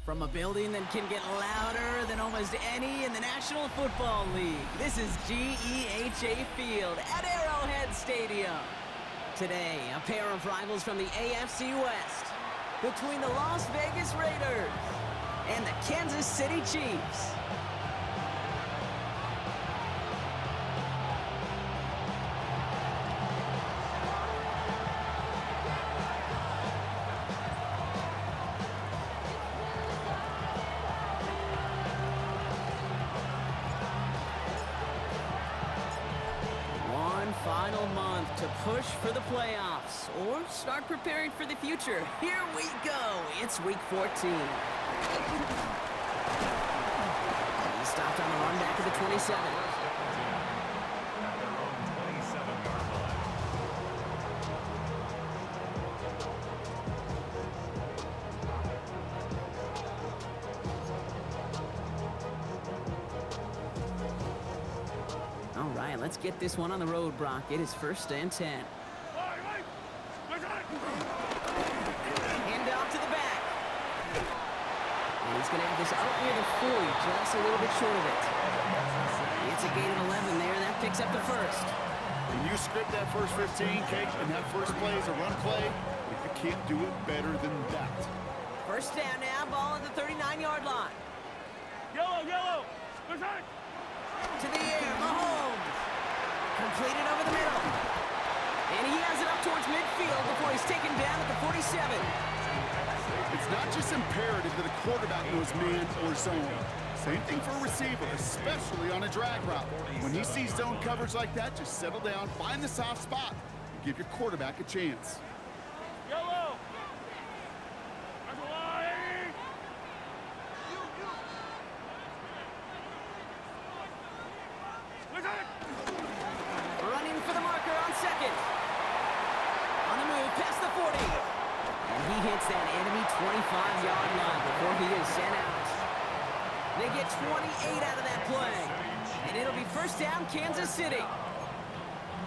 From a building that can get louder than almost any in the National Football League, this is GEHA Field at Arrowhead Stadium. Today, a pair of rivals from the AFC West between the Las Vegas Raiders and the Kansas City Chiefs. Final month to push for the playoffs or start preparing for the future. Here we go. It's week 14. He stopped on the run back at the 27. All right, let's get this one on the road, Brock. It is 1st and 10. Hand off to the back. And he's going to have this out near the 40, just a little bit short of it. It's a gain of 11 there, and that picks up the first. When you script that first 15, Kate, and that first play is a run play, you can't do it better than that. First down now, ball at the 39-yard line. Yellow! To the air, Mahomes. Completed over the middle. And he has it up towards midfield before he's taken down at the 47. It's not just imperative that a quarterback knows man or zone. Same thing for a receiver, especially on a drag route. When he sees zone coverage like that, just settle down, find the soft spot, and give your quarterback a chance. Yellow! Running for the marker on second. On the move, past the 40. And he hits that enemy 25-yard line before he is sent out. They get 28 out of that play. And it'll be first down, Kansas City.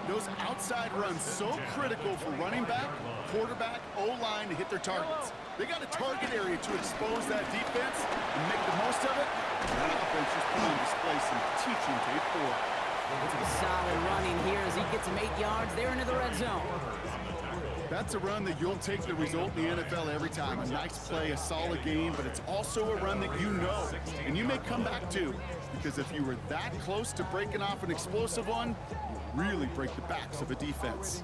Those outside runs so critical for running back, quarterback, O-line to hit their targets. They got a target area to expose that defense and make the most of it. That offense just put on display some teaching tape for it. Solid running here as he gets him 8 yards there into the red zone. That's a run that you'll take the result in the NFL every time. A nice play, a solid game, but it's also a run that you know, and you may come back to, because if you were that close to breaking off an explosive one, you really break the backs of a defense.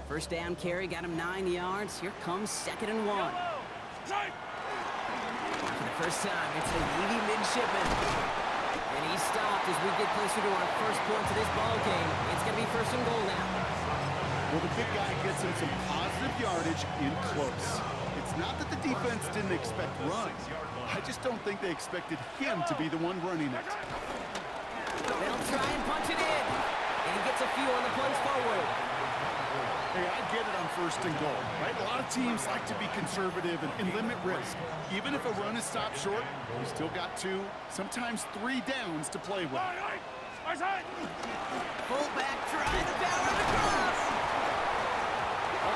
First down carry got him 9 yards. Here comes 2nd and 1. For the first time, it's a Navy midshipman. And he stopped as we get closer to our first point to this ball game. It's going to be 1st and goal now. Well, the big guy gets him some positive yardage in close. It's not that the defense didn't expect runs. I just don't think they expected him to be the one running it. They'll try and punch it in. And he gets a few on the punch forward. Hey, I get it on 1st and goal, right? A lot of teams like to be conservative and limit risk. Even if a run is stopped short, you still got 2, sometimes 3 downs to play with. Fullback trying to power the cross.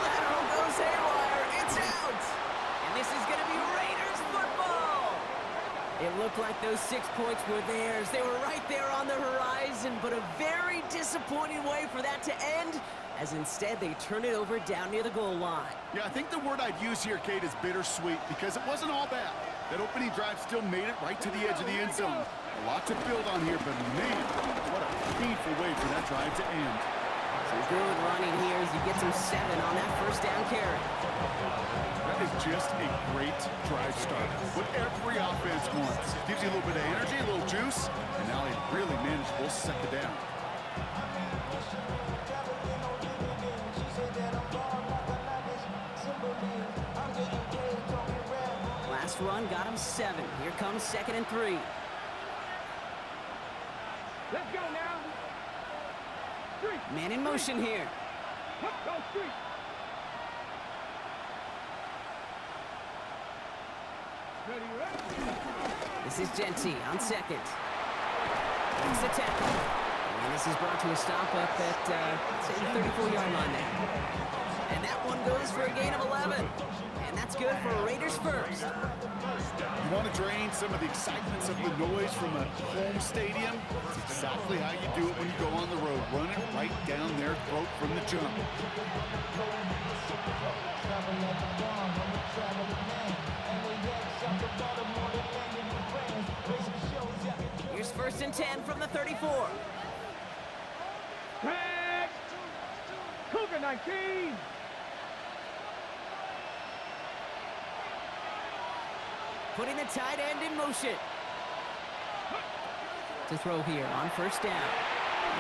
Lateral goes haywire. It's out. And this is going to be Raiders football. It looked like those 6 points were theirs. They were right there on the horizon, but a very disappointing way for that to end, as instead they turn it over down near the goal line. Yeah, I think the word I'd use here, Kate, is bittersweet, because it wasn't all bad. That opening drive still made it right to the edge of the end zone. A lot to build on here, but man, what a painful way for that drive to end. Some good running here as he gets him 7 on that first down carry. That is just a great drive start. What every offense wants. Gives you a little bit of energy, a little juice, and now a really manageable 2nd down. Last run got him 7. Here comes 2nd and 3. Let's go now. Man in motion here. Go street. This is Genty on 2nd. Makes the tackle. And this is brought to a stop up at, say, the 34-yard line there. And that one goes for a gain of 11. And that's good for Raiders first. You want to drain some of the excitement, some of the noise from a home stadium. It's exactly how you do it when you go on the road. Run it right down their throat from the jump. Here's 1st and 10 from the 34. Tag. Cougar 19. Putting the tight end in motion. To throw here on 1st down.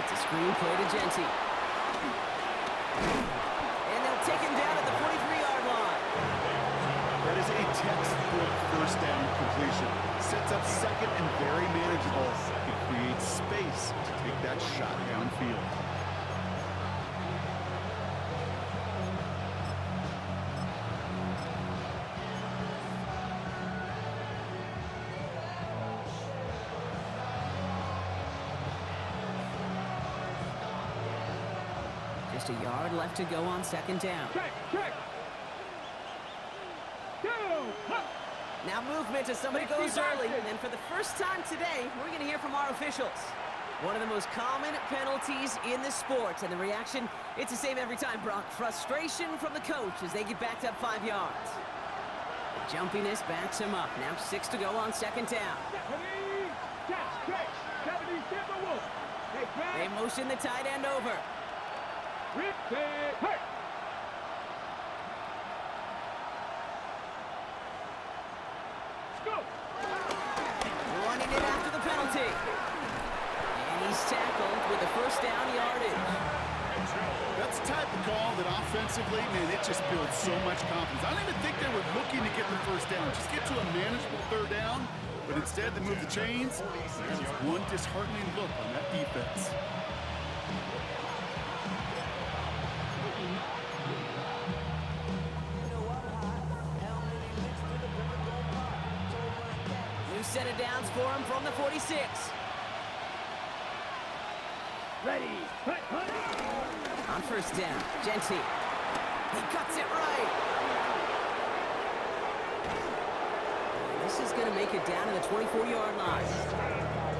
It's a screen play to Genty. And they'll take him down at the 43-yard line. That is a textbook 1st down completion. Sets up 2nd and very manageable. It creates space to take that shot downfield. Just a yard left to go on 2nd down. Check. Go. Huh. Now movement as somebody goes early. And for the first time today, we're going to hear from our officials. One of the most common penalties in the sport. And the reaction, it's the same every time, Brock. Frustration from the coach as they get backed up 5 yards. The jumpiness backs him up. Now 6 to go on 2nd down. They motion the tight end over. Running it after the penalty. And he's tackled with the 1st down yardage. That's the type of call that offensively, man, it just builds so much confidence. I don't even think they were looking to get the 1st down. Just get to a manageable 3rd down. But instead, they move the chains. There's just one disheartening look on that defense. New set of downs for him from the 46. Ready. On 1st down, Genty. He cuts it right. This is going to make it down to the 24-yard line.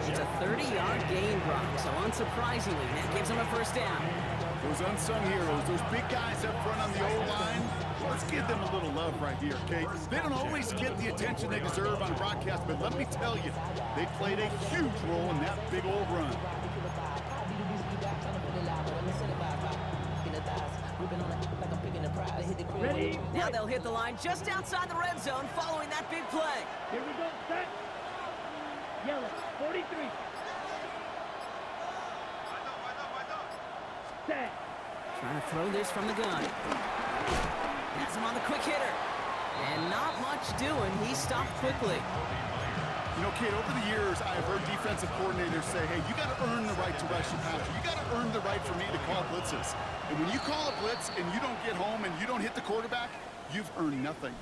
It's a 30-yard gain, Brock, so unsurprisingly, that gives him a 1st down. Those unsung heroes, those big guys up front on the O-line, let's give them a little love right here, okay? They don't always get the attention they deserve on broadcast, but let me tell you, they played a huge role in that big old run. Ready. Now they'll hit the line just outside the red zone following that big play. Here we go. Set. Yellow. 43. Set. Trying to throw this from the gun. Has him on the quick hitter. And not much doing. He stopped quickly. You know, Kate, over the years, I've heard defensive coordinators say, hey, you got to earn the right to rush the passer. You got to earn the right for me to call blitzes. And when you call a blitz and you don't get home and you don't hit the quarterback, you've earned nothing.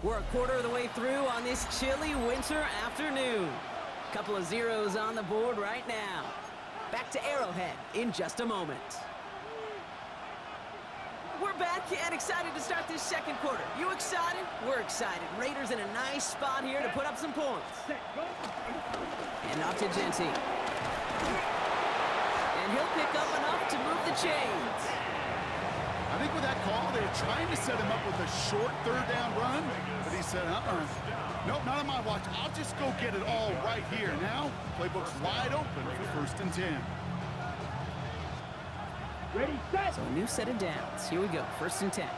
We're a quarter of the way through on this chilly winter afternoon. Couple of zeros on the board right now. Back to Arrowhead in just a moment. We're back and excited to start this 2nd quarter. You excited? We're excited. Raiders in a nice spot here to put up some points. And off to Genty. And he'll pick up enough to move the chains. I think with that call, they were trying to set him up with a short 3rd down run, but he said, nope, not on my watch. I'll just go get it all right here. Now, playbook's wide open for 1st and 10. Ready, set. So a new set of downs. Here we go. 1st and 10.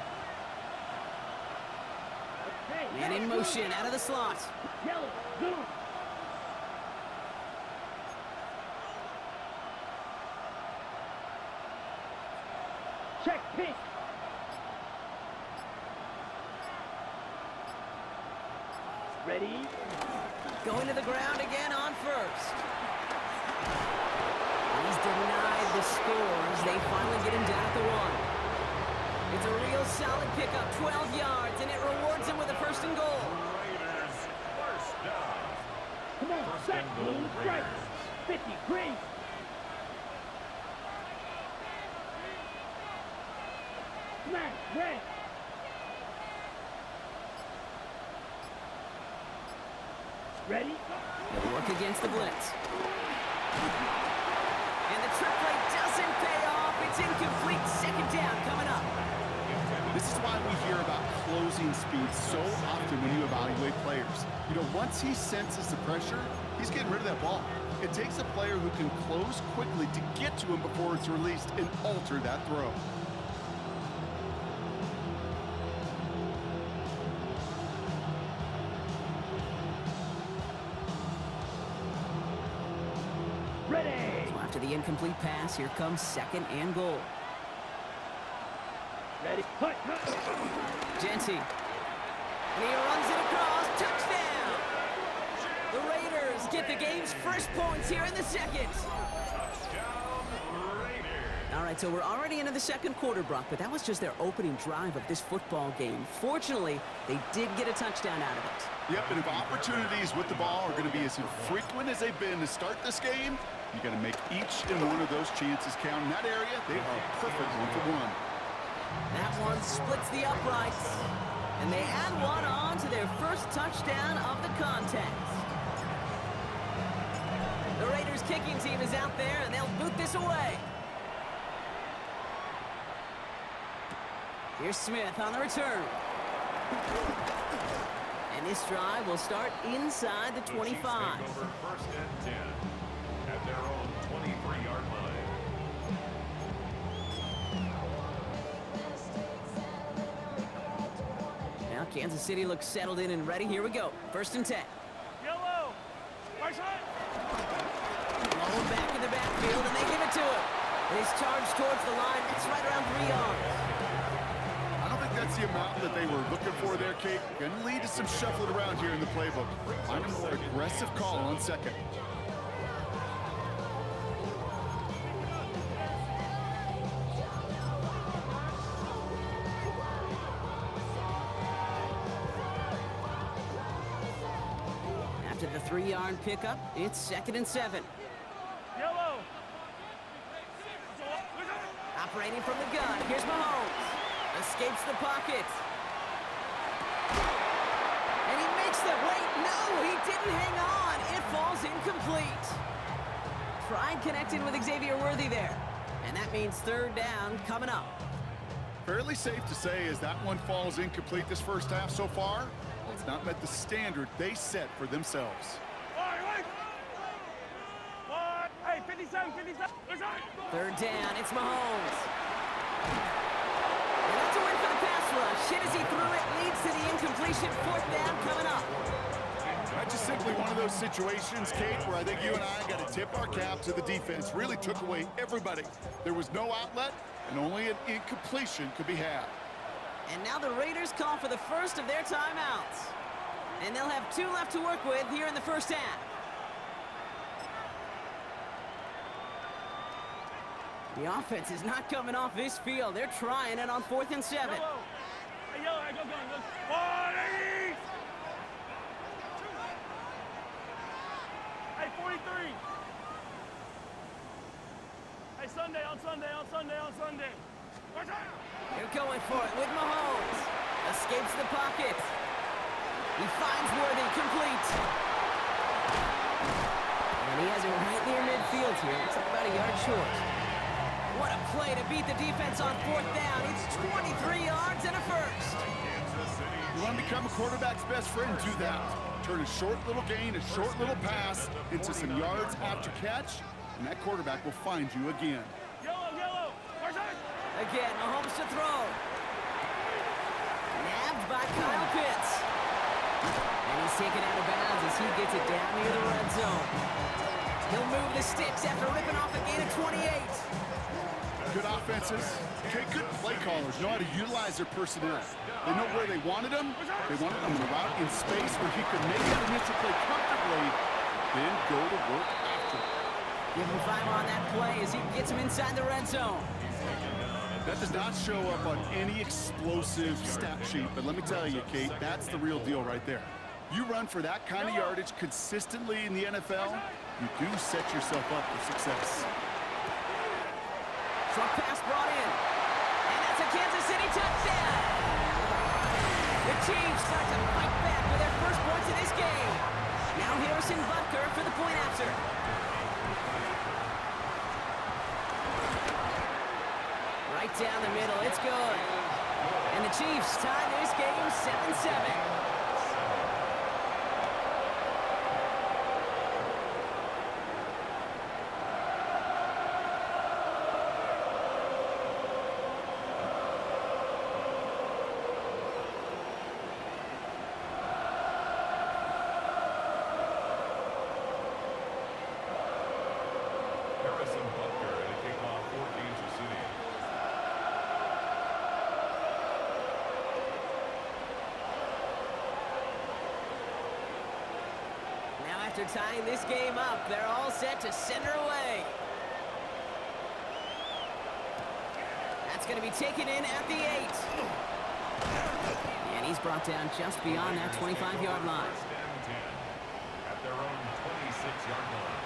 Man in motion out of the slot. Yellow, zoom. Check, pink. Ready. Going to the ground again on 1st. He's denied the score as they finally get him down at the 1. It's a real solid pickup, 12 yards, and it rewards him with a 1st and goal. Raiders, 1st down. Come on, set, blue strike. 50, green. Smash, red. Ready? He'll work against the blitz. And the trick play doesn't pay off. It's incomplete. Second down coming up. This is why we hear about closing speed so often when you evaluate players. You know, once he senses the pressure, he's getting rid of that ball. It takes a player who can close quickly to get to him before it's released and alter that throw. Ready? So after the incomplete pass, here comes second and goal. Ready? Hut, hut. Jency. And he runs it across. Touchdown! The Raiders get the game's first points here in the second. All right, so we're already into the second quarter, Brock, but that was just their opening drive of this football game. Fortunately, they did get a touchdown out of it. Yep, and if opportunities with the ball are going to be as infrequent as they've been to start this game, you got to make each and one of those chances count. In that area, they are a perfect 1-for-1. That one splits the uprights, and they add one on to their first touchdown of the contest. The Raiders kicking team is out there, and they'll boot this away. Here's Smith on the return. And this drive will start inside the 25. Over first and 10 at their own 23-yard line. Now Kansas City looks settled in and ready. Here we go. First and 10. Yellow. Right side. Rolled back in the backfield, and they give it to him. And he's charged towards the line. It's right around 3 yards. I don't think that's the amount that they were looking for there, Kate. Going to lead to some shuffling around here in the playbook. Find a more aggressive call on second. After the 3-yard pickup, it's second and 7. Yellow. Operating from the gun, here's Mahomes. Escapes the pocket. And he makes the wait. No, he didn't hang on. It falls incomplete. Tried connecting with Xavier Worthy there. And that means third down coming up. Fairly safe to say as that one falls incomplete this first half so far, it's not met the standard they set for themselves. What? Hey, 57, 57. Third down, it's Mahomes. And that's a win for the pass rush. Hit as he threw it, leads to the incompletion. Fourth down coming up. That's just simply one of those situations, Kate, where I think you and I got to tip our cap to the defense. Really took away everybody. There was no outlet, and only an incompletion could be had. And now the Raiders call for the first of their timeouts. And they'll have 2 left to work with here in the first half. The offense is not coming off this field. They're trying it on 4th and 7. Yellow. Hey, yellow. Hey, go. 40. Hey, 43. Hey, Sunday. They're going for it with Mahomes. Escapes the pocket. He finds Worthy, complete. And he has it right near midfield here. It's about a yard short. What a play to beat the defense on 4th down. It's 23 yards and a first. You want to become a quarterback's best friend, do that. Turn a short little gain, a short little pass into some yards after catch, and that quarterback will find you again. Yellow. Again, Mahomes to throw. Nabbed by Kyle Pitts. And he's taken out of bounds as he gets it down near the red zone. He'll move the sticks after ripping off a gain of 28. Good offenses, okay, good play callers know how to utilize their personnel. They know where they wanted them. They wanted them to route in space where he could make that initial play comfortably, then go to work after. Give him 5 on that play as he gets him inside the red zone. That does not show up on any explosive stat sheet, but let me tell you, Kate, that's the real deal right there. You run for that kind of yardage consistently in the NFL, you do set yourself up for success. Short pass brought in. And that's a Kansas City touchdown. The Cheifs start to fight back with their first points of this game. Now down the middle. It's good. And the Chiefs tie this game 7-7. After tying this game up, they're all set to send her away. That's going to be taken in at the 8. And he's brought down just beyond that 25-yard line. At their own 26-yard line.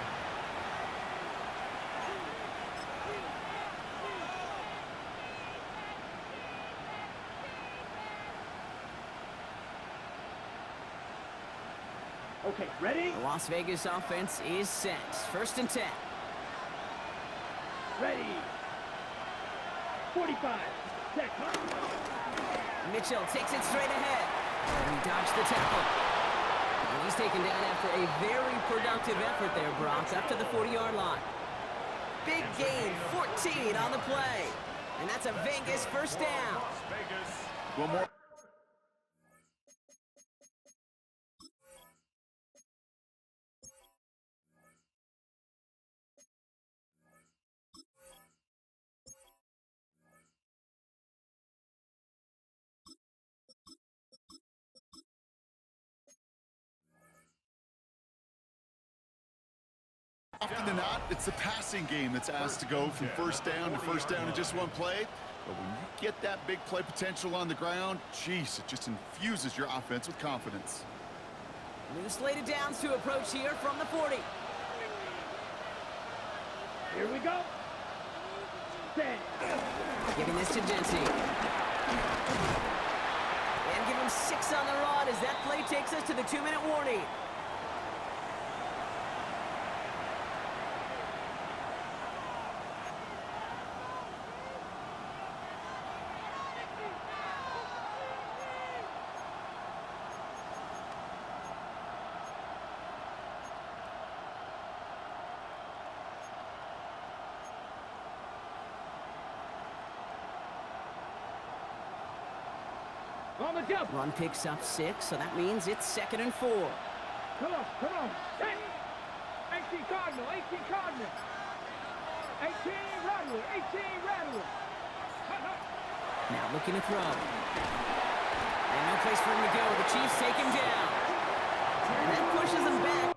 Okay, ready? The Las Vegas offense is set. 1st and 10. Ready. 45. Set. Mitchell takes it straight ahead. And he dodged the tackle. And he's taken down after a very productive effort there, Brock, up to the 40-yard line. Big gain, 14 on the play. And that's a Vegas first down. One more. Often than not, it's the passing game that's asked to go from first down in just one play. But when you get that big play potential on the ground, geez, it just infuses your offense with confidence. New slated downs to approach here from the 40. Here we go. Set. Giving this to Jency. And give him 6 on the rod as that play takes us to the 2-minute warning. On the jump. Run picks up 6, so that means it's 2nd and 4. Come on. Set. 18 Cardinal. 18 Cardinal. 18 Rattler. 18 Rattler. Now looking to throw. And no place for him to go. The Chiefs take him down. And that pushes him back.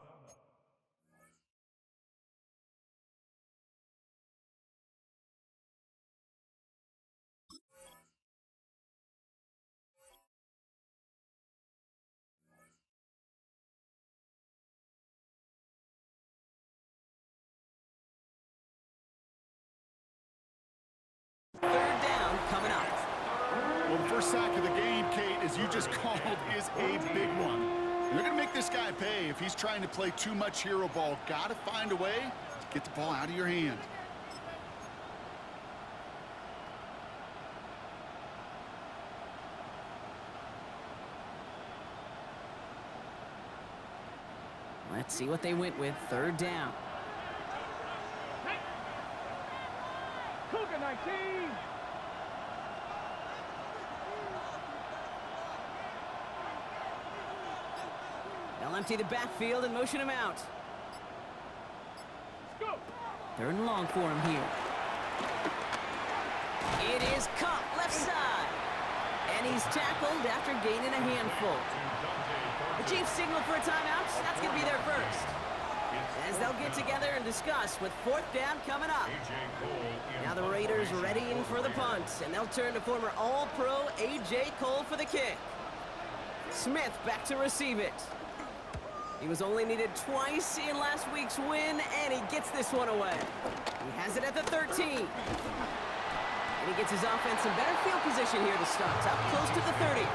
Third down coming up. Well, the first sack of the game, Kate, as you just called, is a big one. They're going to make this guy pay if he's trying to play too much hero ball. Got to find a way to get the ball out of your hand. Let's see what they went with. Third down. Cougar 19. They'll empty the backfield and motion him out. Let's go. 3rd and long for him here. It is caught left side. And he's tackled after gaining a handful. The Chiefs signal for a timeout. That's going to be their first. As they'll get together and discuss with 4th down coming up. Now the Raiders readying for the punt, and they'll turn to former All-Pro A.J. Cole for the kick. Smith back to receive it. He was only needed twice in last week's win, and he gets this one away. He has it at the 13. And he gets his offense in better field position here to start, up close to the 30.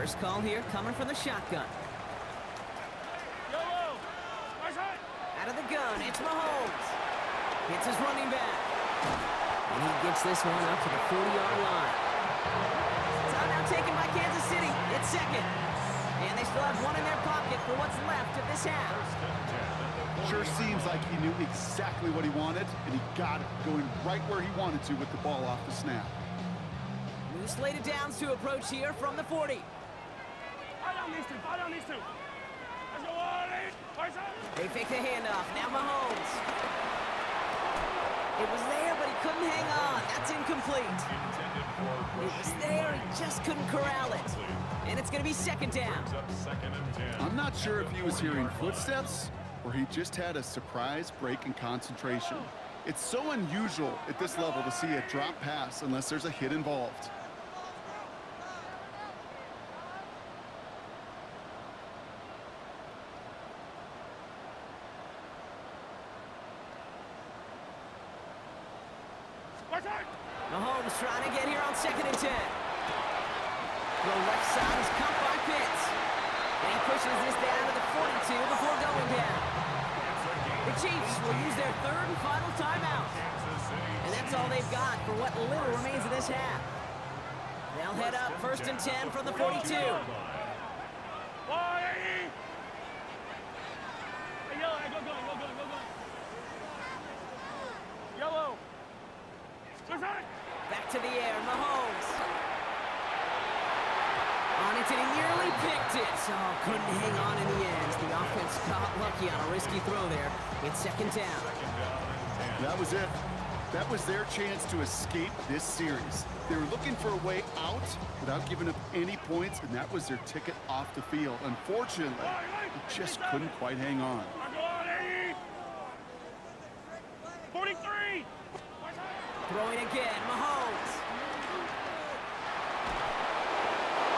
First call here coming from the shotgun. Out of the gun, it's Mahomes. Hits his running back. And he gets this one up to the 40-yard line. Timeout taken by Kansas City. It's second. And they still have one in their pocket for what's left of this half. Sure seems like he knew exactly what he wanted, and he got it, going right where he wanted to with the ball off the snap. New slated downs to approach here from the 40. They fake the handoff. Now Mahomes. It was there, but he couldn't hang on. That's incomplete. It was there, he just couldn't corral it. And it's going to be second down. I'm not sure if he was hearing footsteps or he just had a surprise break in concentration. It's so unusual at this level to see a drop pass unless there's a hit involved. Mahomes trying to get here on 2nd and 10. The left side is cut by Pitts. And he pushes this down to the 42 before going down. The Chiefs will use their third and final timeout. And that's all they've got for what little remains of this half. They'll head up 1st and 10 from the 42. Back to the air, Mahomes. On it, and he nearly picked it. Oh, couldn't hang on in the end. The offense got lucky on a risky throw there. It's second down. That was it. That was their chance to escape this series. They were looking for a way out without giving up any points, and that was their ticket off the field. Unfortunately, they just couldn't quite hang on. 43! Throwing again, Mahomes.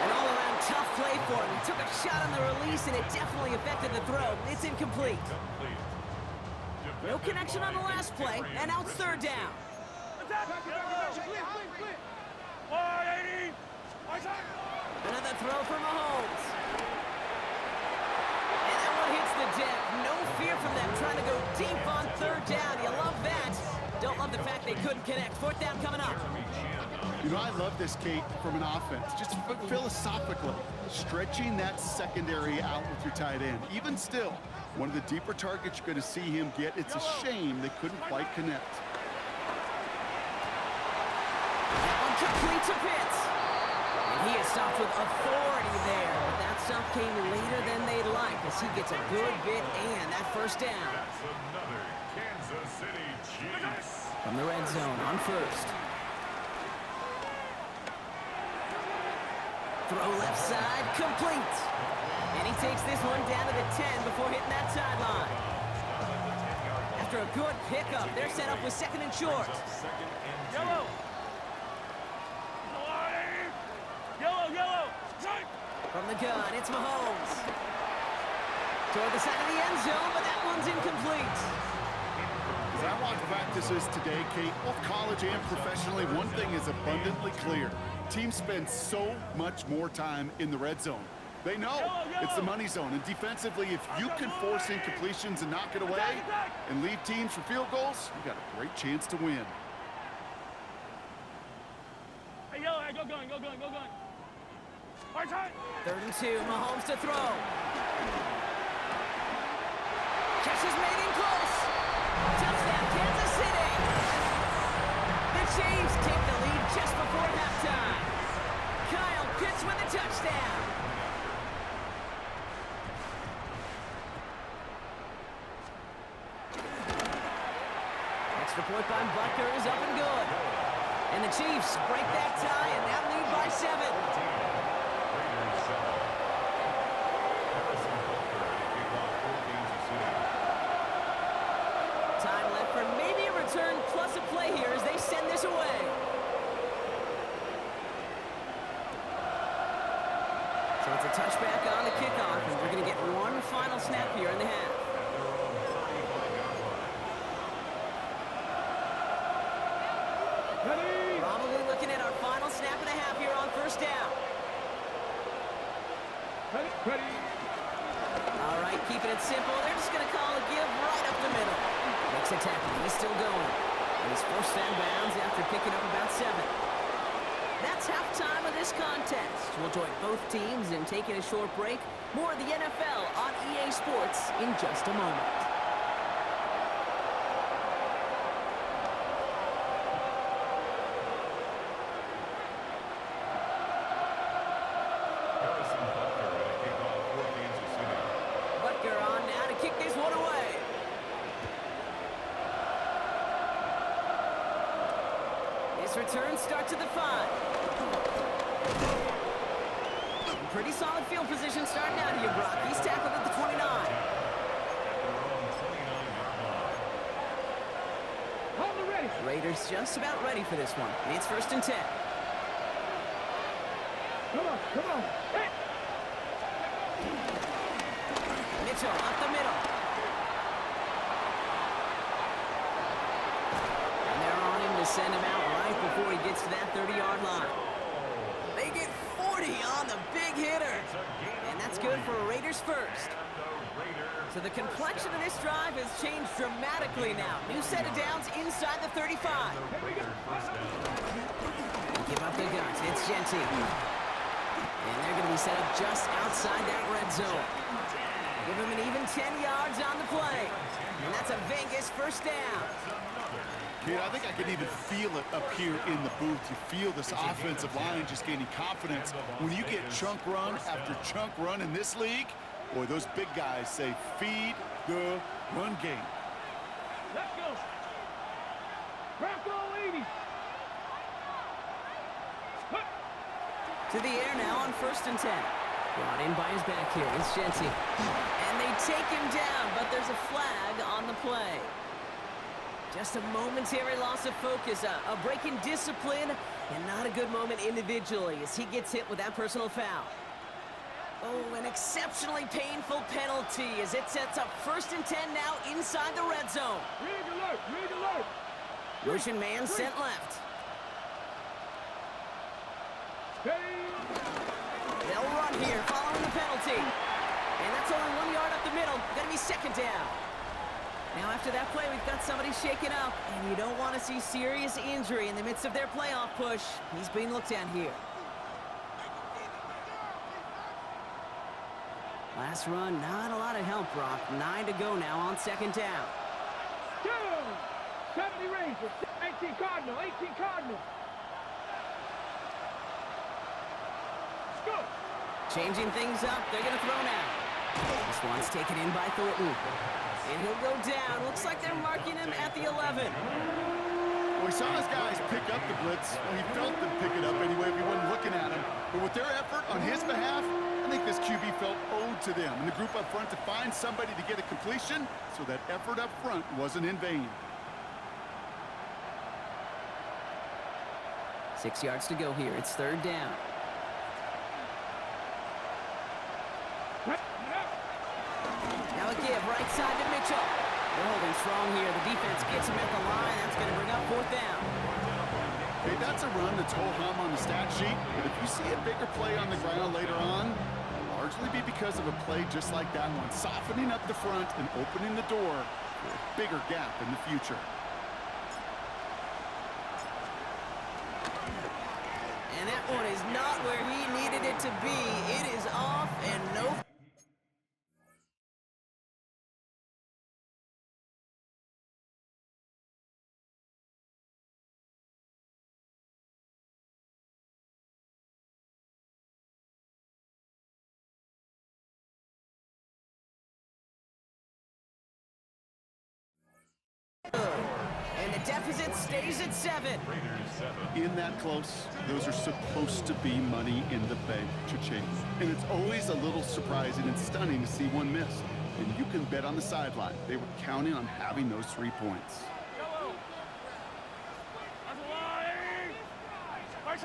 An all-around tough play for him. He took a shot on the release, and it definitely affected the throw. It's incomplete. No connection on the last play, and now it's third down. Another throw for Mahomes. And that one hits the deck. No fear from them trying to go deep on third down. You love that. Don't love the fact they couldn't connect. Fourth down coming up. You know, I love this, Kate, from an offense. Just philosophically, stretching that secondary out with your tight end. Even still, one of the deeper targets you're going to see him get. It's a shame they couldn't quite connect. That one complete to Pitts. And he is stopped with authority there. But that stop came later than they'd like as he gets a good bit and that first down. That's another Kansas City Chiefs. From the red zone on first. Throw left side, complete. And he takes this one down to the 10 before hitting that sideline. After a good pickup, they're set up with second and short. Yellow! Yellow! From the gun, it's Mahomes. Toward the side of the end zone, but that one's incomplete. As I watch practices today, Kate, both college and professionally, one thing is abundantly clear. Teams spend so much more time in the red zone. They know it's the money zone, and defensively, if you can force incompletions and knock it away and leave teams for field goals, you got a great chance to win. Hey, yellow, go gun. 3rd and 2, Mahomes to throw. Catch is made in close. Touchdown, Kansas City. The Chiefs take the lead just before halftime. Kyle Pitts with the touchdown. Extra point by Butker is up and good. And the Chiefs break that tie and now lead by 7. Time left for maybe a return plus a play here as they send this away. So it's a touchback on the kickoff, and we're going to get one final snap here in the half. Probably looking at our final snap and a half here on first down. Ready. All right, keeping it simple. They're just going to call a give right up the middle. Makes a tackle. He's still going. And he's first and bounds after picking up about 7. That's halftime of this contest. We'll join both teams in taking a short break. More of the NFL on EA Sports in just a moment. Butker on now to kick this one away. His return starts at the 5. Pretty solid field position starting out here, Brock. He's tackled at the 29. Hold the ready. Raiders just about ready for this one. It's first and 10. Come on. Hey. Mitchell up the middle. And they're on him to send him out right before he gets to that 30-yard line. They get 40 on the big hitter. And that's good for a Raiders first. So the complexion of this drive has changed dramatically now. New set of downs inside the 35. Give up the guns. It's Genty. And they're going to be set up just outside that red zone. Give him an even 10 yards on the play. And that's a Vegas first down. Kid, I think I can even feel it up here in the booth. You feel this offensive line just gaining confidence. When you get chunk run after chunk run in this league, boy, those big guys say, feed the run game. Let's go. Bronco 80. To the air now on first and 10. Brought in by his back here. It's Genty. And they take him down, but there's a flag on the play. Just a momentary loss of focus, a break in discipline, and not a good moment individually as he gets hit with that personal foul. Oh, an exceptionally painful penalty as it sets up first and 10 now inside the red zone. Read alert. Motion man sent left. They'll run here following the penalty. And that's only 1 yard up the middle. Gonna be second down. Now after that play, we've got somebody shaken up, and you don't want to see serious injury in the midst of their playoff push. He's being looked at here. Last run, not a lot of help, Brock. 9 to go now on second down. 70 Rangers, 18 Cardinal. Go. Changing things up, they're going to throw now. This one's taken in by Thornton. And he'll go down. Looks like they're marking him at the 11. Well, we saw his guys pick up the blitz. Well, he felt them pick it up anyway if he wasn't looking at him. But with their effort on his behalf, I think this QB felt owed to them and the group up front to find somebody to get a completion, so that effort up front wasn't in vain. 6 yards to go here. It's third down. Now a give right side to Mitchell. They're holding strong here. The defense gets him at the line. That's going to bring up fourth down. Okay, that's a run that's ho-hum on the stat sheet, but if you see a bigger play on the ground later on, it'll largely be because of a play just like that one, softening up the front and opening the door for a bigger gap in the future. And that one is not where he needed it to be. It is off and no. And the deficit stays at 7. In that close, those are supposed to be money in the bank to chase. And it's always a little surprising and stunning to see one miss. And you can bet on the sideline they were counting on having those 3 points. On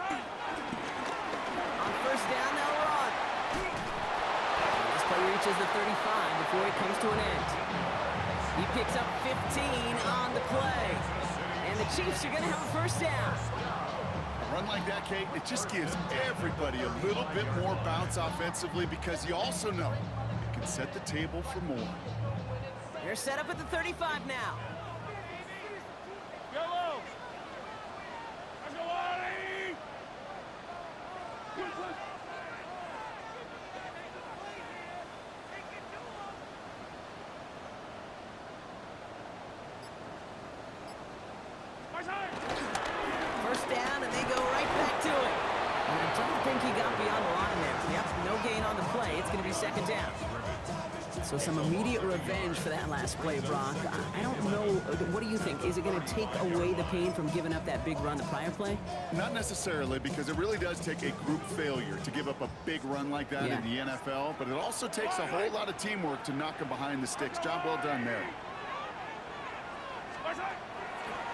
first down, they'll run. And this play reaches the 35 before it comes to an end. He picks up 15 on the play. And the Chiefs are going to have a first down. run like that, Kate, it just gives everybody a little bit more bounce offensively because you also know it can set the table for more. They're set up at the 35 now. Yellow. Let's go, Ollie. First down, and they go right back to it. And I don't think he got beyond the line there. Yep, no gain on the play. It's going to be second down. So some immediate revenge for that last play, Brock. I don't know. What do you think? Is it going to take away the pain from giving up that big run the prior play? Not necessarily, because it really does take a group failure to give up a big run like that in the NFL, but it also takes a whole lot of teamwork to knock him behind the sticks. Job well done there.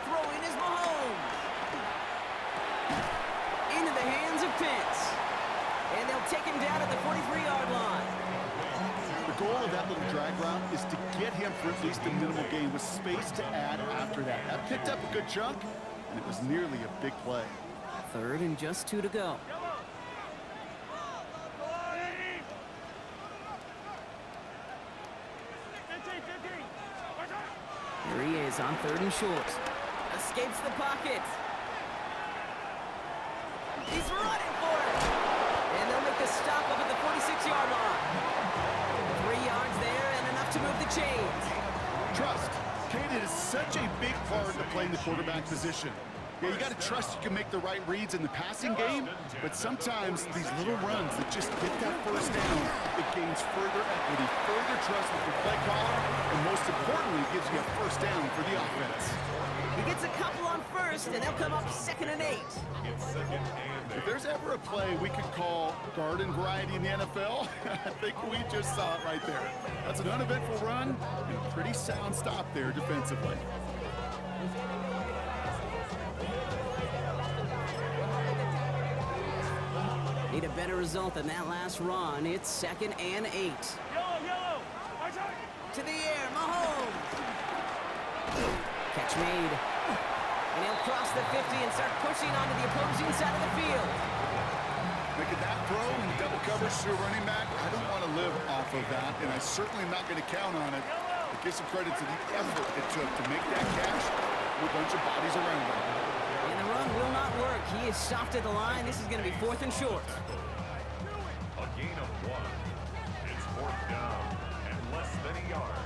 Throwing is Mahomes. Into the hands of Pitts. And they'll take him down at the 43-yard line. The goal of that little drag route is to get him for at least a minimal gain with space to add after that. That picked up a good chunk, and it was nearly a big play. Third and just 2 to go. Here he is on 3rd and short. Escapes the pocket. He's running for it. And they'll make the stop up at the 46-yard line. 3 yards there and enough to move the chains. Trust. Kate, it is such a big part of playing the quarterback position. Yeah, you got to trust you can make the right reads in the passing game, but sometimes these little runs that just get that first down, it gains further equity, further trust with your play caller, and most importantly, gives you a first down for the offense. He gets a couple on first, and they'll come up 2nd and 8. If there's ever a play we could call garden variety in the NFL, I think we just saw it right there. That's an uneventful run and a pretty sound stop there defensively. Need a better result than that last run. It's 2nd and 8. Yellow. To the air, Mahomes. Catch made. And he'll cross the 50 and start pushing onto the opposing side of the field. Making that throw in double coverage to a running back, I don't want to live off of that, and I certainly am not going to count on it. But give some credit to the effort it took to make that catch with a bunch of bodies around him. And the run will not work. He is stopped at the line. This is going to be 4th and short. A gain of 1. It's 4th down and less than a yard.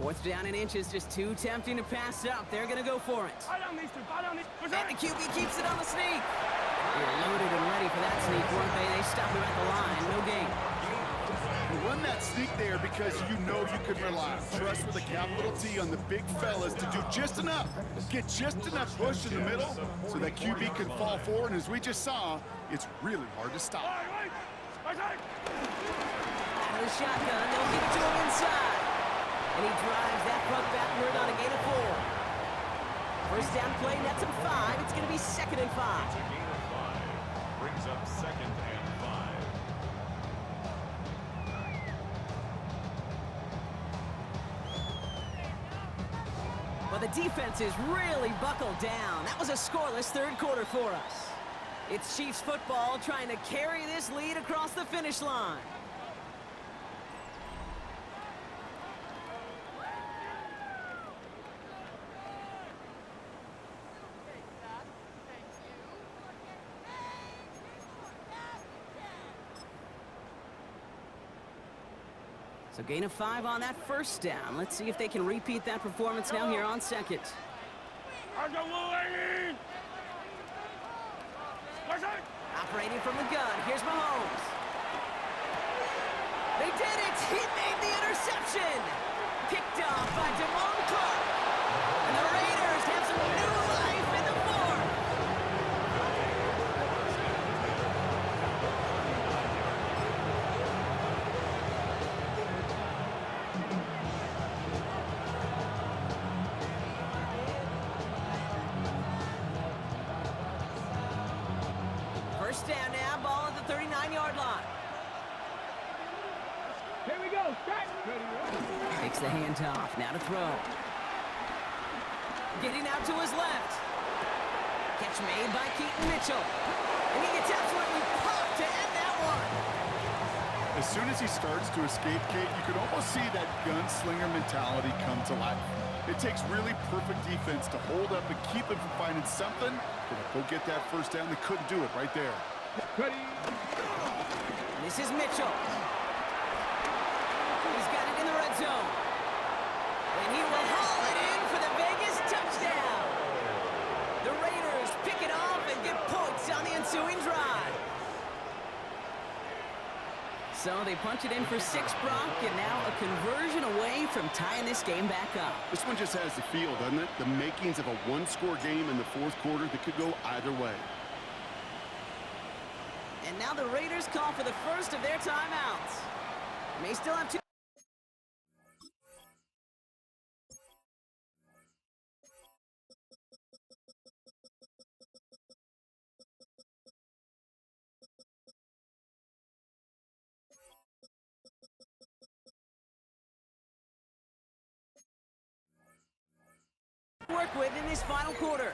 4th down in inches, just too tempting to pass up. They're going to go for it. Ball on these. And the QB keeps it on the sneak. They're loaded and ready for that sneak, weren't they? They stop him at the line. No gain. You run that sneak there because you know you can rely. Trust with a capital T on the big fellas to do just enough. Get just enough push in the middle so that QB can fall forward. And as we just saw, it's really hard to stop. Out of the shotgun, they'll give it to him inside. And he drives that front backward on a gain of 4. First down play, nets him 5. It's going to be 2nd and 5. A gain of 5 brings up 2nd and 5. Well, the defense is really buckled down. That was a scoreless 3rd quarter for us. It's Chiefs football trying to carry this lead across the finish line. So gain of 5 on that first down. Let's see if they can repeat that performance now here on 2nd. Operating from the gun. Here's Mahomes. They did it! He made the interception! Picked off by Damone Clark. And the Raiders have some new life in the 4th. First down now, ball at the 39-yard line. Here we go. Start. Takes the handoff, now to throw. Getting out to his left. Catch made by Keaton Mitchell. And he gets absolutely popped to end that one. As soon as he starts to escape, Kate, you can almost see that gunslinger mentality come to life. It takes really perfect defense to hold up and keep him from finding something. But if they'll get that first down, they couldn't do it right there. This is Mitchell. He's got it in the red zone. And he will haul it in for the Vegas touchdown. The Raiders pick it off and get points on the ensuing drive. So they punch it in for 6, Brock, and now a conversion away from tying this game back up. This one just has the feel, doesn't it? The makings of a one-score game in the fourth quarter that could go either way. And now the Raiders call for the first of their timeouts. May still have 2. Work with in this final quarter.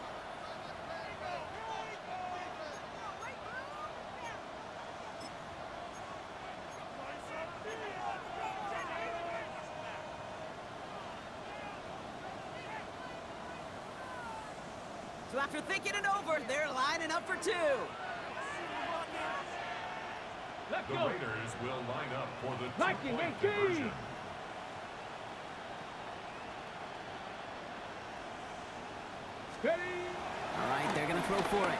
So after thinking it over, they're lining up for 2. The Raiders will line up for the two-point conversion. All right, they're going to throw for it.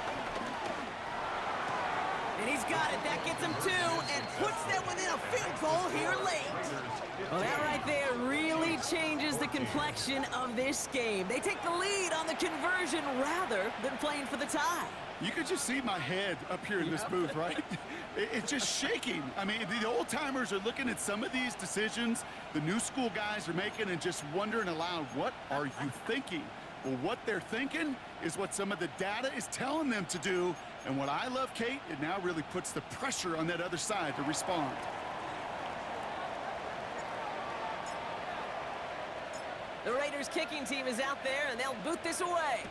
And he's got it. That gets him 2 and puts them within a field goal here late. Well, that right there really changes the complexion of this game. They take the lead on the conversion rather than playing for the tie. You could just see my head up here in this booth, right? It's just shaking. I mean, the old-timers are looking at some of these decisions the new school guys are making and just wondering aloud, what are you thinking? Well, what they're thinking is what some of the data is telling them to do. And what I love, Kate, it now really puts the pressure on that other side to respond. The Raiders kicking team is out there, and they'll boot this away.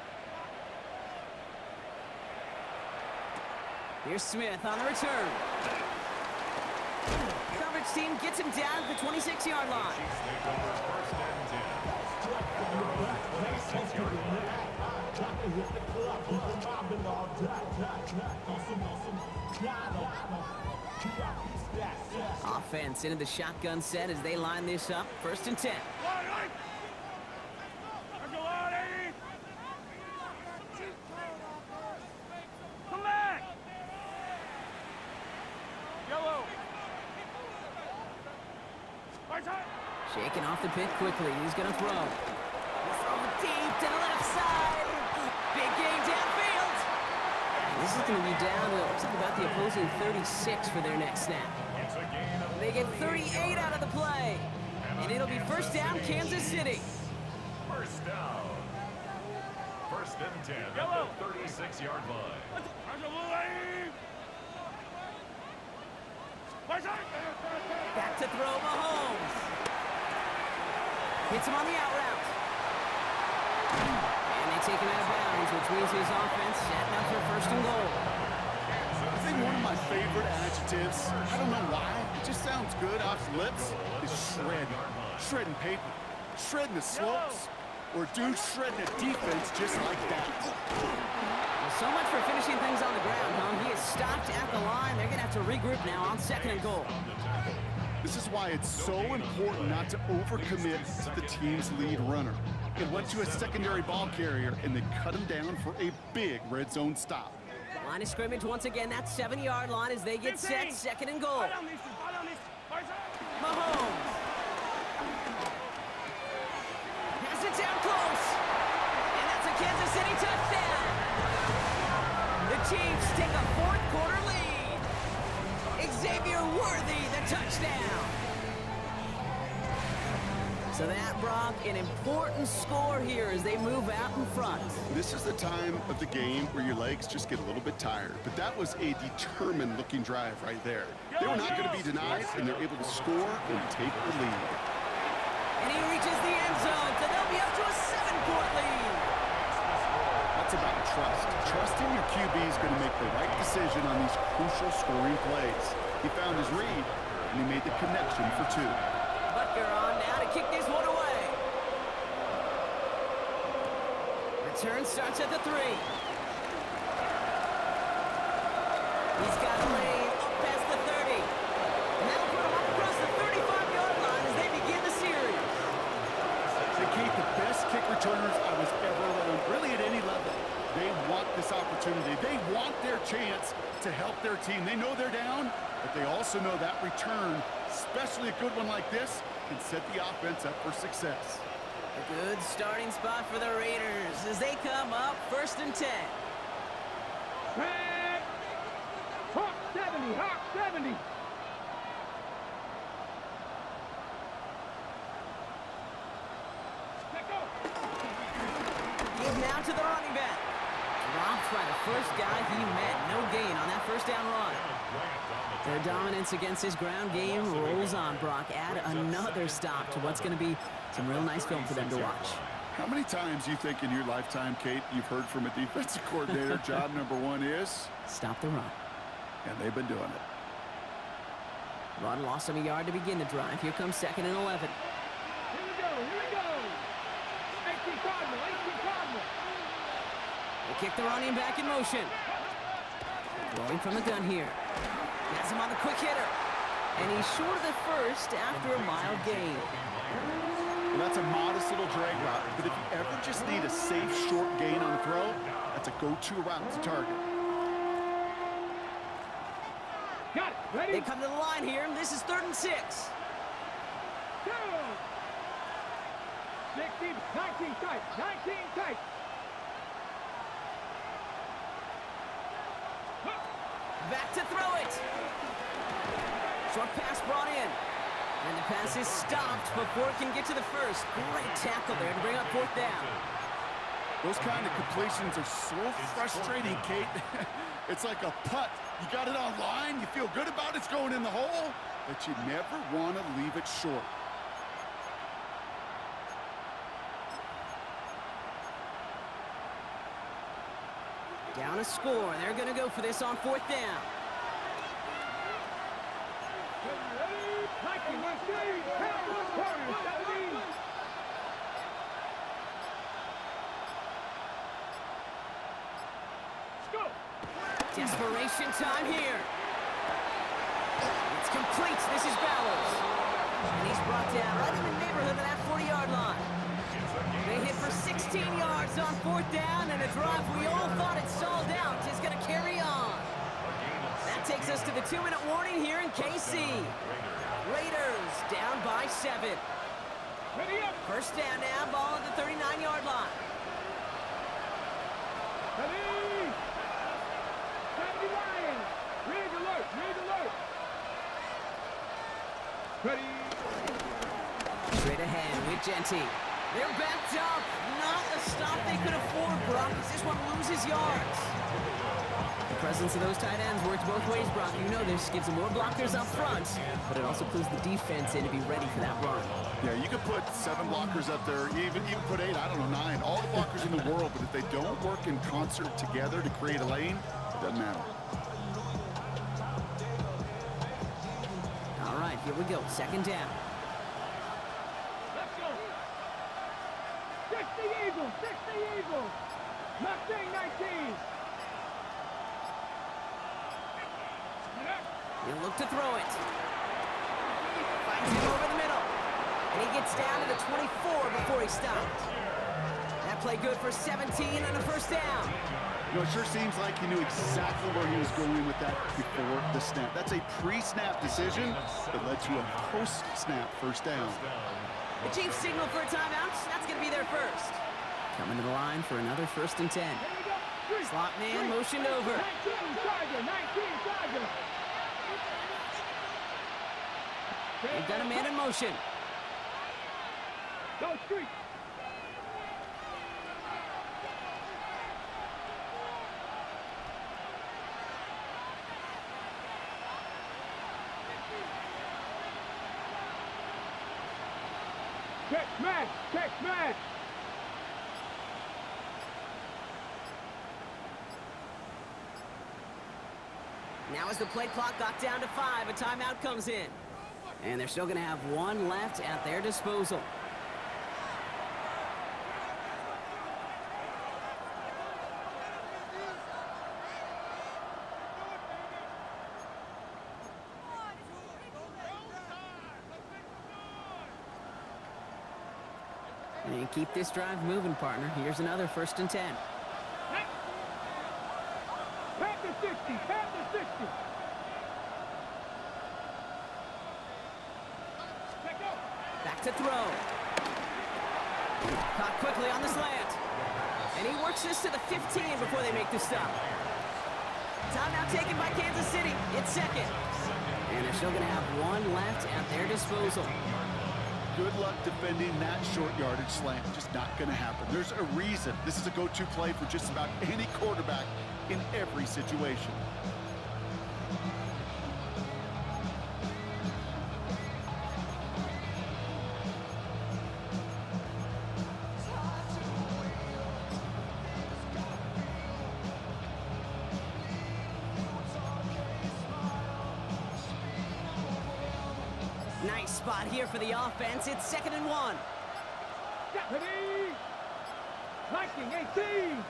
Here's Smith on the return. Coverage team gets him down at the 26-yard line. Chiefs take over first and 10. 26-yard line. Offense into the shotgun set as they line this up. 1st and 10. Come back! Yellow! Shaking off the pit quickly. He's going to throw. Throw deep to the left side. Big game downfield. This is going to be down to looks like about the opposing 36 for their next snap. It's a gain of They get 38 out of the play. And it'll be first down, Kansas City. first down. 1st and 10 at the 36-yard line. Back to throw Mahomes. Hits him on the out route. And they take him out of bounds, which means his offense setting up for 1st and goal. I think one of my favorite adjectives, I don't know why, it just sounds good off the lips, is shred. Shredding paper. Shredding the slopes. Or dude shredding a defense just like that. Well, so much for finishing things on the ground, huh? He is stopped at the line. They're going to have to regroup now on 2nd and goal. This is why it's so important not to overcommit to the team's lead runner. It went to a secondary ball carrier, and they cut him down for a big red zone stop. Line of scrimmage once again, that 7-yard line as they get set, 2nd and goal. Mahomes. Has it down close. And that's a Kansas City touchdown. The Chiefs take a 4th quarter lead. Xavier Worthy, the touchdown. So that, Brock, an important score here as they move out in front. This is the time of the game where your legs just get a little bit tired. But that was a determined-looking drive right there. They were not going to be denied, and they're able to score and take the lead. And he reaches the end zone, so they'll be up to a 7-point lead. I It's about trust. Trusting your QB is going to make the right decision on these crucial scoring plays. He found his read, and he made the connection for 2. Butker on now to kick this one away. Return starts at the 3. He's got a lane up past the 30. And that'll put him up across the 35-yard line as they begin the series. They keep the best kick returners I was ever around, really at any level. They want this opportunity. They want their chance to help their team. They know they're down, but they also know that return, especially a good one like this, can set the offense up for success. A good starting spot for the Raiders as they come up 1st and 10. Red. Hawk 70, Hawk 70. Let go. Give now to the running back. Dropped by the first guy he met. No gain on that first down run. Their dominance against his ground game rolls on, Brock. Add another stop to what's going to be some real nice film for them to watch. How many times you think in your lifetime, Kate, you've heard from a defensive coordinator, job number 1 is? Stop the run. And they've been doing it. Run lost him a yard to begin the drive. Here comes 2nd and 11. Here we go, here we go. 18 Cardinal, 18 Cardinal. They kick the running back in motion. Throwing from the gun here. Has him on the quick hitter. And he's short of the first after a mild gain. Well, that's a modest little drag route, but if you ever just need a safe, short gain on a throw, that's a go-to route to target. Got it, ready? They come to the line here, and this is 3rd and 6. Go. 16, 19 tight, 19 tight. Back to throw it. Short pass brought in. And the pass is stopped before it can get to the first. Great tackle there to bring up 4th down. Those kind of completions are so frustrating, Kate. It's like a putt. You got it on line, you feel good about it's going in the hole, but you never want to leave it short. Down a score. They're going to go for this on 4th down. Desperation time here. It's complete. This is Bowers. And he's brought down right in the neighborhood of that 40-yard line. They hit for 16 yards on 4th down, and a drive we all thought it stalled out is going to carry on. That takes us to the 2-minute warning here in KC. Raiders down by 7. Ready up. First down now, ball at the 39-yard line. Ready. 70 Lions. Rig alert, rig alert. Ready. Straight ahead with Genty. They're backed up. Not a stop they could afford, Brock, as this one loses yards. The presence of those tight ends works both ways, Brock. You know this. Gives them more blockers up front, but it also clues the defense in to be ready for that run. Yeah, you could put 7 blockers up there, even put 8, I don't know, 9. All the blockers in the world, but if they don't work in concert together to create a lane, it doesn't matter. All right, here we go. 2nd down. Let's go. 60 Eagles, 60 Eagles. Mustang 19. He'll look to throw it. Finds him over the middle. And he gets down to the 24 before he stopped. That play good for 17 and a first down. You know, it sure seems like he knew exactly where he was going with that before the snap. That's a pre-snap decision that led to a post-snap first down. The Chiefs signal for a timeout. That's going to be their first. Coming to the line for another 1st and 10. Slot man motioned over. 19 Charger, 19 Charger. They've got a man in motion. Go street. Check match, check match. Now as the play clock got down to 5, a timeout comes in. And they're still going to have one left at their disposal. And keep this drive moving, partner. Here's another 1st and 10. Pat the 60, pat the 60. Back to throw. Caught quickly on the slant. And he works this to the 15 before they make the stop. Timeout taken by Kansas City. It's 2nd. And they're still going to have one left at their disposal. Good luck defending that short yardage slant. Just not going to happen. There's a reason this is a go-to play for just about any quarterback in every situation. Nice spot here for the offense. It's 2nd and 1. Deputy! Liking 18!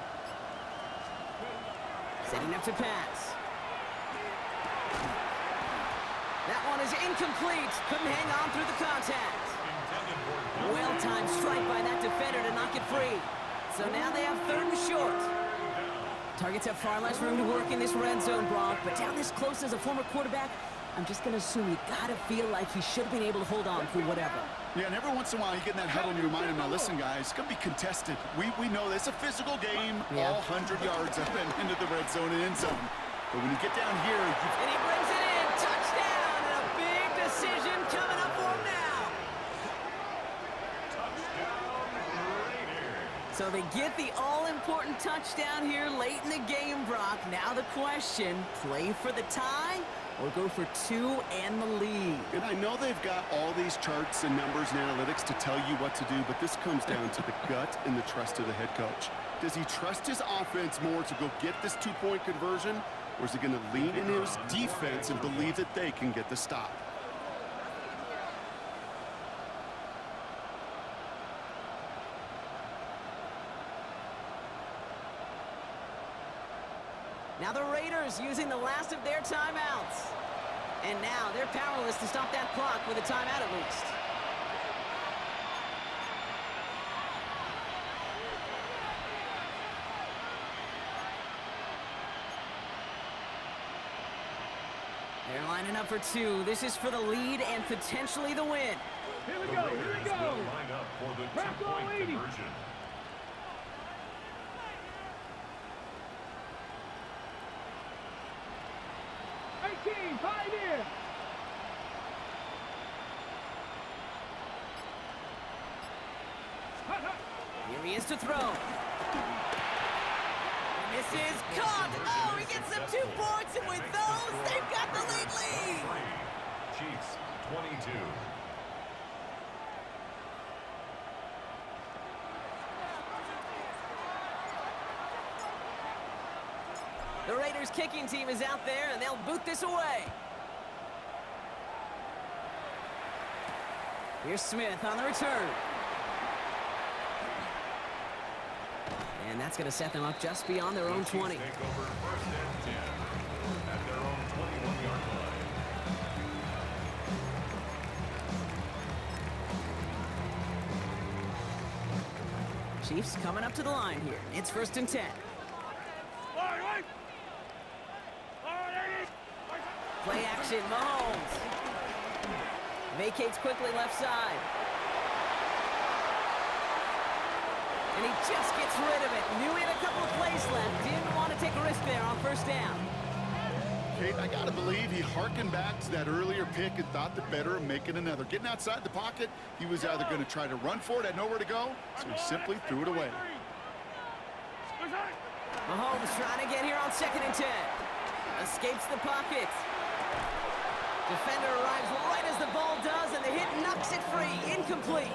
Setting up to pass. That one is incomplete. Couldn't hang on through the contact. Well-timed strike by that defender to knock it free. So now they have 3rd and short. Targets have far less room to work in this red zone, Brock, but down this close as a former quarterback, I'm just going to assume you got to feel like he should have been able to hold on through whatever. Yeah, and every once in a while you get in that huddle and you remind him, now listen, guys, it's going to be contested. We know this. It's a physical game, all 100 yards up and into the red zone and end zone. But when you get down here... And he brings it in. Touchdown! And a big decision coming up for him now. So they get the all-important touchdown here late in the game, Brock. Now the question, play for the tie or go for 2 and the lead? And I know they've got all these charts and numbers and analytics to tell you what to do, but this comes down to the gut and the trust of the head coach. Does he trust his offense more to go get this 2-point conversion, or is he going to lean in his defense and believe that they can get the stop? Now the Raiders using the last of their timeouts. And now they're powerless to stop that clock with a timeout at least. They're lining up for 2. This is for the lead and potentially the win. Here we go, here we go. Line up for the 2-point conversion. Pioneer! Here he is to throw. And this is caught. Oh, he gets them 2 points, and with those, they've got the lead. Chiefs, 22. The Raiders kicking team is out there, and they'll boot this away. Here's Smith on the return. And that's going to set them up just beyond their own 20. Take over 1st and 10 at their own 21-yard line. Chiefs coming up to the line here. It's 1st and 10. Play action, Mahomes. Vacates quickly left side. And he just gets rid of it. Knew he had a couple of plays left. Didn't want to take a risk there on 1st down. Kate, I got to believe he harkened back to that earlier pick and thought the better of making another. Getting outside the pocket, he was either going to try to run for it, had nowhere to go, so he simply threw it away. Mahomes trying to get here on 2nd and 10. Escapes the pocket. Defender arrives right as the ball does, and the hit knocks it free. Incomplete.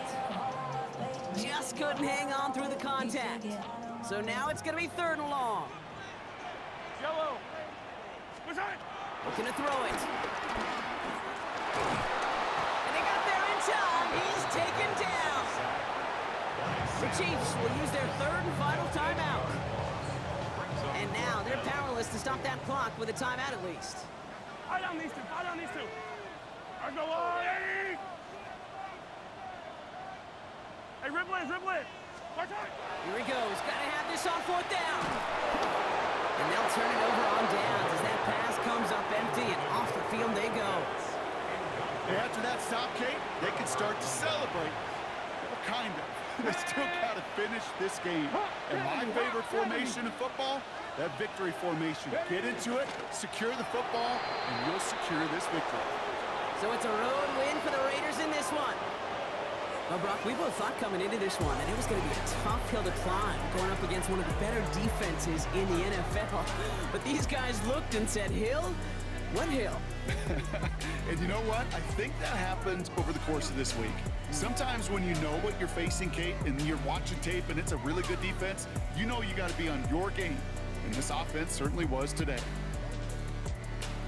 Just couldn't hang on through the contact. So now it's going to be 3rd and long. Yellow. Looking to throw it. And they got there in time. He's taken down. The Chiefs will use their third and final timeout. And now they're powerless to stop that clock with a timeout at least. Eye down these two. Eye down these two. There's no line. Hey, dribble it. Watch out. Here he goes. Got to have this on fourth down. And they'll turn it over on downs as that pass comes up empty and off the field they go. And after that stop, Kate, they can start to celebrate. Well, kind of. They still got to finish this game. And my favorite formation in football, that victory formation. Get into it, secure the football, and you'll secure this victory. So it's a road win for the Raiders in this one. Well, Brock, we both thought coming into this one that it was going to be a tough hill to climb, going up against one of the better defenses in the NFL. But these guys looked and said, Hill? What hill? And you know what? I think that happened over the course of this week. Sometimes when you know what you're facing, Kate, and you're watching tape and it's a really good defense, you know you got to be on your game. And this offense certainly was today.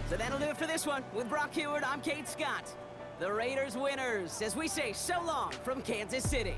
So that'll do it for this one. With Brock Heward, I'm Kate Scott. The Raiders winners, as we say so long from Kansas City.